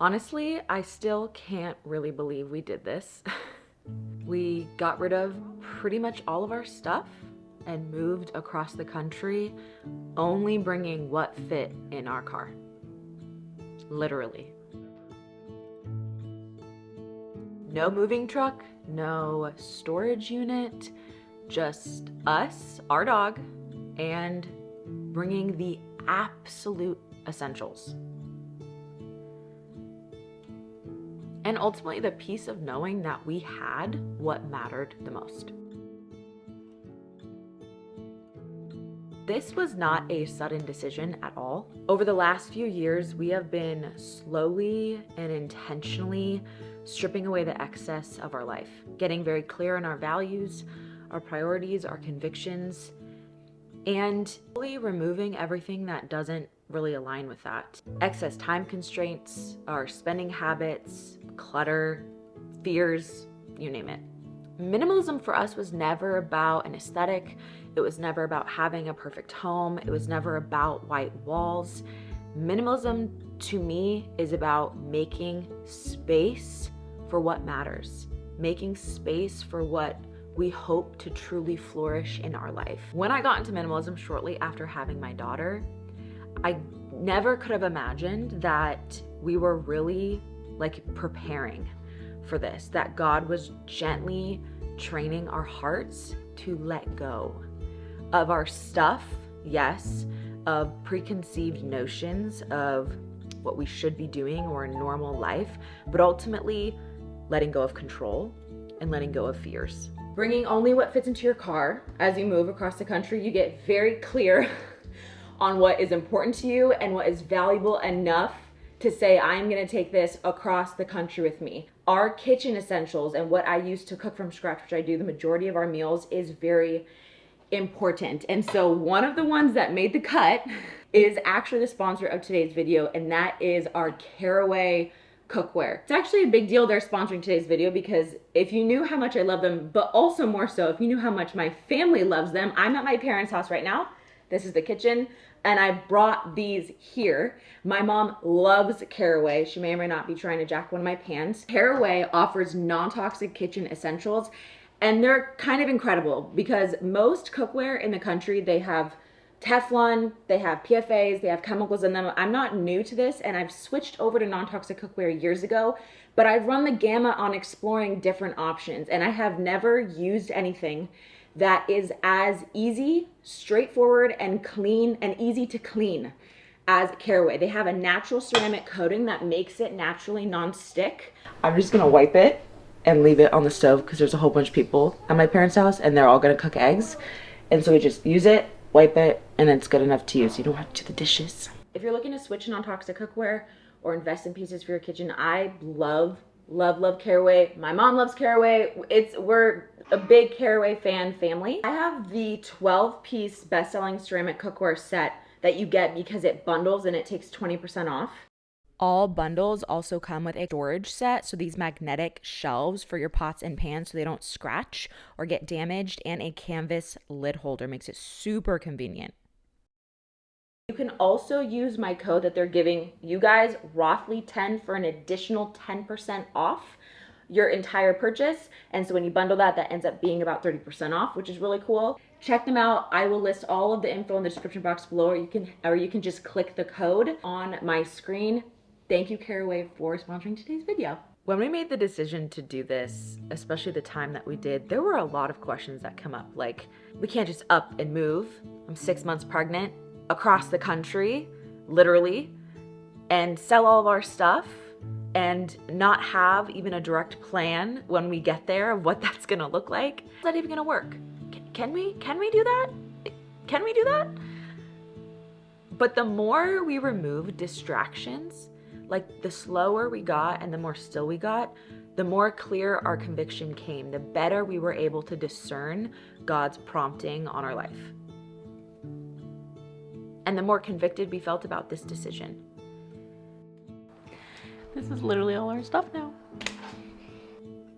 Honestly, I still can't really believe we did this. We got rid of pretty much all of our stuff and moved across the country, only bringing what fit in our car. Literally. No moving truck, no storage unit, just us, our dog, and bringing the absolute essentials. And ultimately the peace of knowing that we had what mattered the most. This was not a sudden decision at all. Over the last few years, we have been slowly and intentionally stripping away the excess of our life, getting very clear on our values, our priorities, our convictions, and fully removing everything that doesn't really align with that. Excess time constraints, our spending habits, clutter, fears, you name it. Minimalism for us was never about an aesthetic. It was never about having a perfect home. It was never about white walls. Minimalism to me is about making space for what matters, making space for what we hope to truly flourish in our life. When I got into minimalism shortly after having my daughter, I never could have imagined that we were really preparing for this, that God was gently training our hearts to let go of our stuff, yes, of preconceived notions of what we should be doing or a normal life, but ultimately letting go of control and letting go of fears. Bringing only what fits into your car as you move across the country, you get very clear on what is important to you and what is valuable enough to say, I'm gonna take this across the country with me. Our kitchen essentials and what I use to cook from scratch, which I do the majority of our meals, is very important. And so one of the ones that made the cut is actually the sponsor of today's video, and that is our Caraway cookware. It's actually a big deal they're sponsoring today's video, because if you knew how much I love them, but also more so, if you knew how much my family loves them, I'm at my parents' house right now. This is the kitchen, and I brought these here. My mom loves Caraway. She may or may not be trying to jack one of my pans. Caraway offers non-toxic kitchen essentials, and they're kind of incredible because most cookware in the country, they have Teflon, they have PFAs, they have chemicals in them. I'm not new to this, and I've switched over to non-toxic cookware years ago, but I've run the gamut on exploring different options, and I have never used anything that is as easy, straightforward, and clean and easy to clean as Caraway. They have a natural ceramic coating that makes it naturally non-stick. I'm just gonna wipe it and leave it on the stove because there's a whole bunch of people at my parents' house and they're all gonna cook eggs. And so we just use it, wipe it, and it's good enough to use. You don't have to do the dishes. If you're looking to switch to non-toxic cookware or invest in pieces for your kitchen, I love Caraway. My mom loves Caraway. We're a big Caraway fan family. I have the 12-piece best-selling ceramic cookware set that you get because it bundles and it takes 20% off. All bundles also come with a storage set, so these magnetic shelves for your pots and pans so they don't scratch or get damaged, and a canvas lid holder makes it super convenient. You can also use my code that they're giving you guys, Rothley10, for an additional 10% off your entire purchase. And so when you bundle that, that ends up being about 30% off, which is really cool. Check them out. I will list all of the info in the description box below, or you can just click the code on my screen. Thank you, Caraway, for sponsoring today's video. When we made the decision to do this, especially the time that we did, there were a lot of questions that come up. Like, we can't just up and move. I'm 6 months pregnant, across the country, literally, and sell all of our stuff and not have even a direct plan when we get there of what that's gonna look like. Is that even gonna work? Can we do that? Can we do that? But the more we removed distractions, like the slower we got and the more still we got, the more clear our conviction came, the better we were able to discern God's prompting on our life. And the more convicted we felt about this decision. This is literally all our stuff now.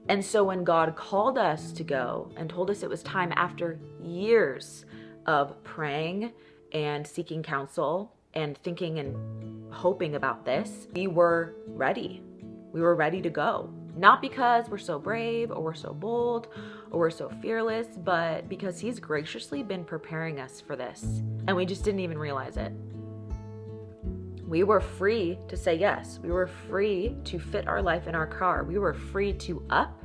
And so when God called us to go and told us it was time, after years of praying and seeking counsel and thinking and hoping about this, we were ready. We were ready to go. Not because we're so brave or we're so bold or we're so fearless, but because he's graciously been preparing us for this. And we just didn't even realize it. We were free to say yes. We were free to fit our life in our car. We were free to up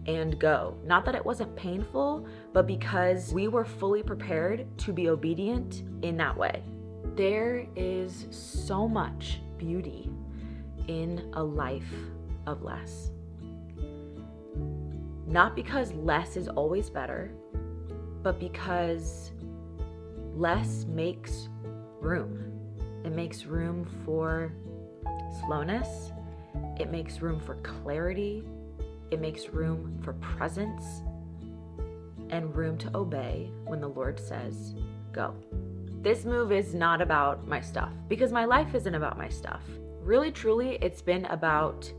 and go. Not that it wasn't painful, but because we were fully prepared to be obedient in that way. There is so much beauty in a life of less. Not because less is always better, but because less makes room. It makes room for slowness. It makes room for clarity. It makes room for presence and room to obey when the Lord says, go. This move is not about my stuff, because my life isn't about my stuff. Really, truly, it's been about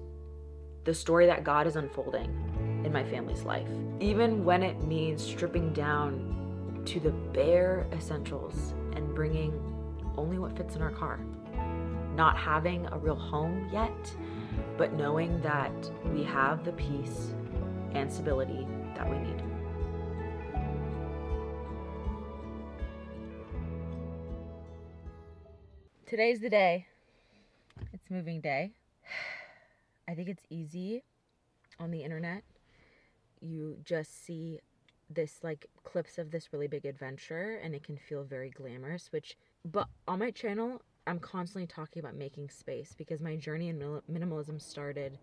the story that God is unfolding in my family's life. Even when it means stripping down to the bare essentials and bringing only what fits in our car. Not having a real home yet, but knowing that we have the peace and stability that we need. Today's the day. It's moving day. I think it's easy on the internet. You just see this like clips of this really big adventure and it can feel very glamorous, but on my channel, I'm constantly talking about making space because my journey in minimalism started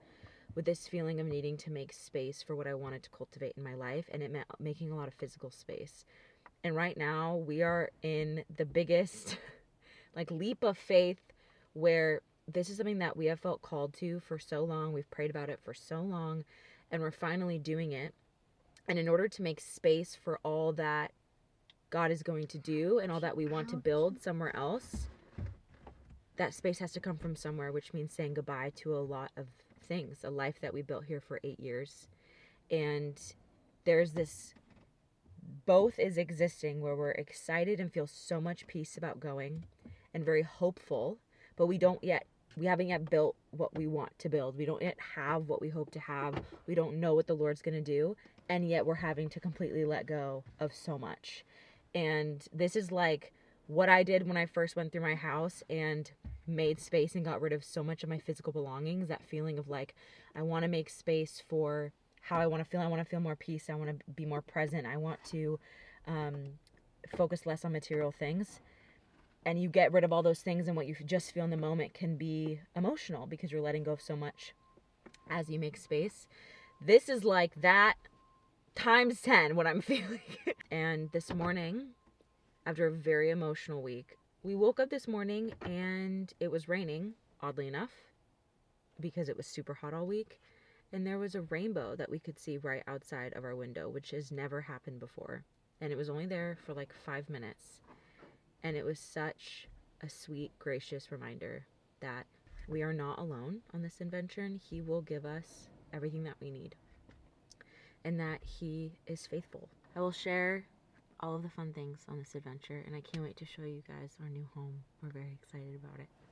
with this feeling of needing to make space for what I wanted to cultivate in my life, and it meant making a lot of physical space. And right now we are in the biggest like leap of faith where this is something that we have felt called to for so long. We've prayed about it for so long, and we're finally doing it. And in order to make space for all that God is going to do and all that we want to build somewhere else, that space has to come from somewhere, which means saying goodbye to a lot of things, a life that we built here for 8 years. And there's this, both is existing where we're excited and feel so much peace about going and very hopeful, but we haven't yet built what we want to build. We don't yet have what we hope to have. We don't know what the Lord's going to do. And yet we're having to completely let go of so much. And this is like what I did when I first went through my house and made space and got rid of so much of my physical belongings. That feeling of like, I want to make space for how I want to feel. I want to feel more peace. I want to be more present. I want to focus less on material things. And you get rid of all those things, and what you just feel in the moment can be emotional because you're letting go of so much as you make space. This is like that times 10 what I'm feeling. And this morning, after a very emotional week, we woke up this morning and it was raining, oddly enough, because it was super hot all week. And there was a rainbow that we could see right outside of our window, which has never happened before. And it was only there for like 5 minutes. And it was such a sweet, gracious reminder that we are not alone on this adventure, and He will give us everything that we need, and that He is faithful. I will share all of the fun things on this adventure, and I can't wait to show you guys our new home. We're very excited about it.